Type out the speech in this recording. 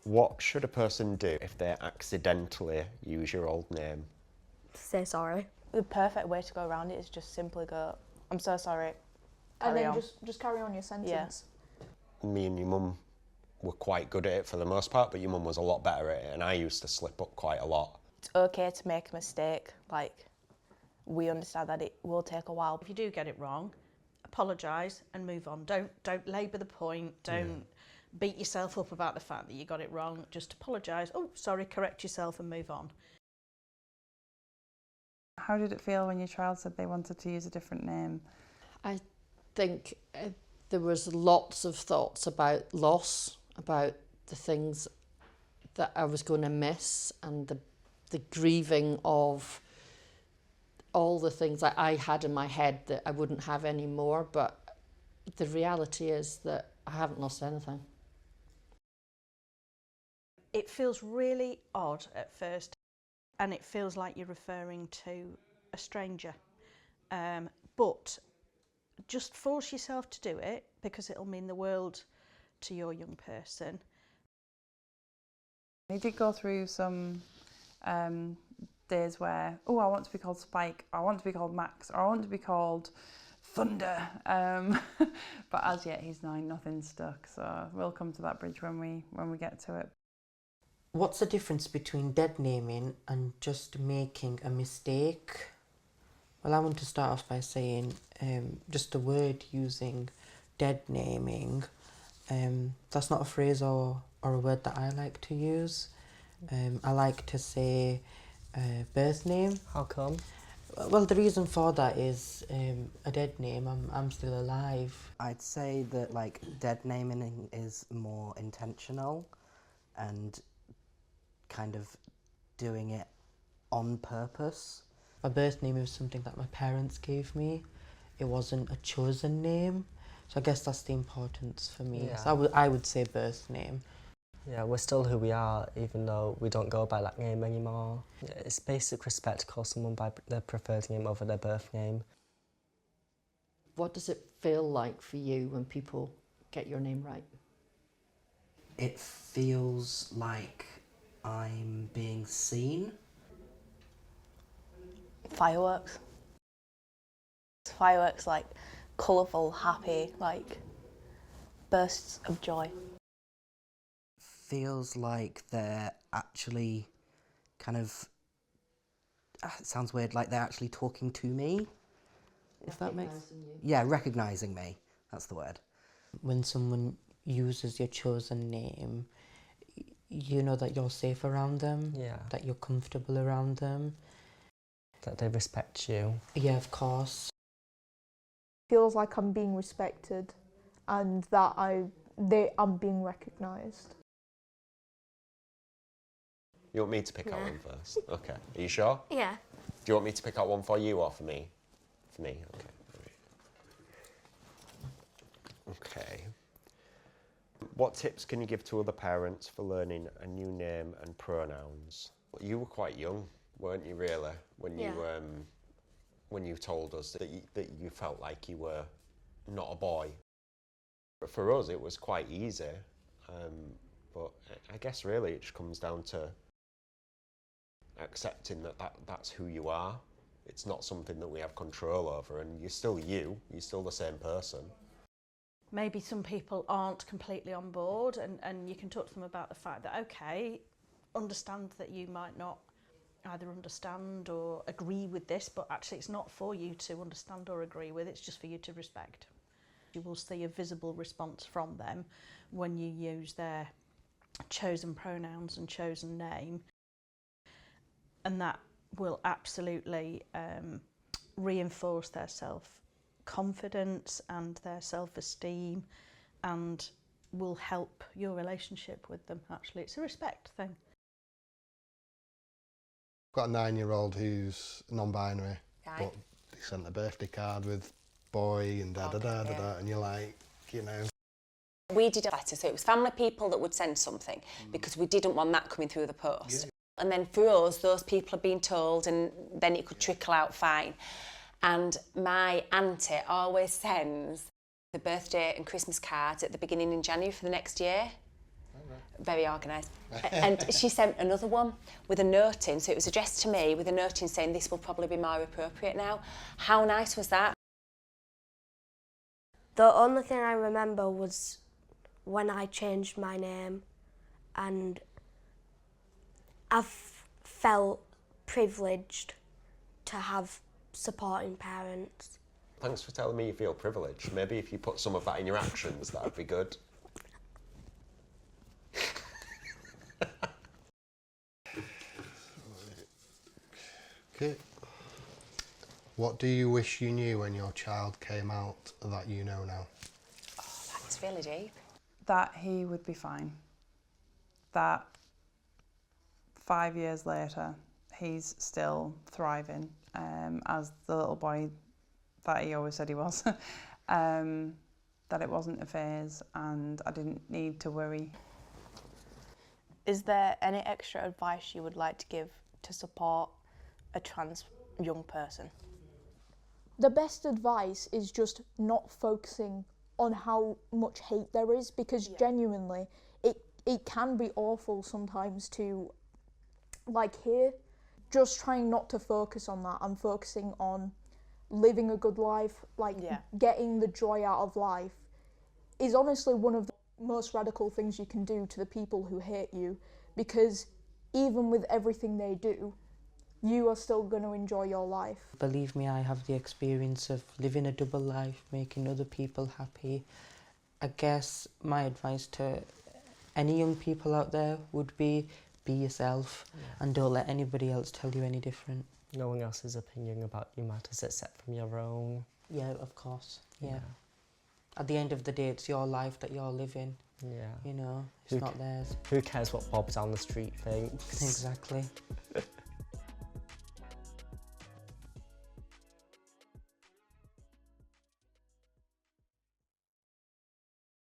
What should a person do if they accidentally use your old name? Say sorry. The perfect way to go around it is just simply go, I'm so sorry, And carry then on. just carry on your sentence. Me and your mum were quite good at it for the most part, but your mum was a lot better at it, and I used to slip up quite a lot. It's okay to make a mistake, like, we understand that it will take a while. If you do get it wrong, apologise and move on. Don't labour the point. Don't beat yourself up about the fact that you got it wrong. Just apologise. Oh, sorry, correct yourself and move on. How did it feel when your child said they wanted to use a different name? I think there was lots of thoughts about loss, about the things that I was going to miss, and the grieving of all the things that I had in my head that I wouldn't have anymore. But the reality is that I haven't lost anything. It feels really odd at first, and it feels like you're referring to a stranger. But just force yourself to do it, because it'll mean the world to your young person. He did go through some days where, oh, I want to be called Spike, I want to be called Max, or I want to be called Thunder. But as yet, he's 9, nothing's stuck. So we'll come to that bridge when we get to it. What's the difference between dead naming and just making a mistake? Well, I want to start off by saying just the word using dead naming, that's not a phrase or a word that I like to use. I like to say birth name. How come? Well, the reason for that is a dead name, I'm still alive. I'd say that like dead naming is more intentional and kind of doing it on purpose. My birth name was something that my parents gave me. It wasn't a chosen name. So I guess that's the importance for me. Yeah. So I would say birth name. Yeah, we're still who we are, even though we don't go by that name anymore. It's basic respect to call someone by their preferred name over their birth name. What does it feel like for you when people get your name right? It feels like I'm being seen. Fireworks. Fireworks, like colourful, happy, like bursts of joy. Feels like they're actually kind of, it sounds weird, like they're actually talking to me. If that makes sense. Yeah, recognising me, that's the word. When someone uses your chosen name, you know that you're safe around them, that you're comfortable around them. That they respect you. Yeah, of course. Feels like I'm being respected and that I'm being recognised. You want me to pick out one first? Okay. Are you sure? Yeah. Do you want me to pick out one for you or for me? For me, okay. Okay. What tips can you give to other parents for learning a new name and pronouns? You were quite young, weren't you, really, when you told us that you felt like you were not a boy? But for us, it was quite easy. But I guess really it just comes down to accepting that's who you are. It's not something that we have control over, and you're still you're still the same person. Maybe some people aren't completely on board, and you can talk to them about the fact that, okay, understand that you might not either understand or agree with this, but actually it's not for you to understand or agree with, it's just for you to respect. You will see a visible response from them when you use their chosen pronouns and chosen name, and that will absolutely reinforce their self-confidence and their self-esteem, and will help your relationship with them. Actually, it's a respect thing. I've got a 9-year-old who's non-binary, but he sent a birthday card with boy and da-da-da-da-da, and you're like, you know. We did a letter, so it was family people that would send something because we didn't want that coming through the post. Yeah. And then for us, those people are being told, and then it could trickle out fine. And my auntie always sends the birthday and Christmas cards at the beginning in January for the next year. very organised. And she sent another one with a note in, so it was addressed to me with a note in saying this will probably be more appropriate now. How nice was that? The only thing I remember was when I changed my name, and I've felt privileged to have supporting parents. Thanks for telling me you feel privileged. Maybe if you put some of that in your actions, that would be good. Okay. What do you wish you knew when your child came out that you know now? Oh, that's really deep. That he would be fine. That 5 years later, he's still thriving as the little boy that he always said he was. That it wasn't a phase and I didn't need to worry. Is there any extra advice you would like to give to support a trans young person? The best advice is just not focusing on how much hate there is, because genuinely it can be awful sometimes to hear. Just trying not to focus on that and focusing on living a good life, getting the joy out of life is honestly one of the most radical things you can do to the people who hate you, because even with everything they do, you are still going to enjoy your life. Believe me, I have the experience of living a double life, making other people happy. I guess my advice to any young people out there would be yourself and don't let anybody else tell you any different. No one else's opinion about you matters except from your own. Yeah, of course. Yeah. At the end of the day, it's your life that you're living. Yeah. You know, it's not theirs. Who cares what Bob down the street thinks? Exactly.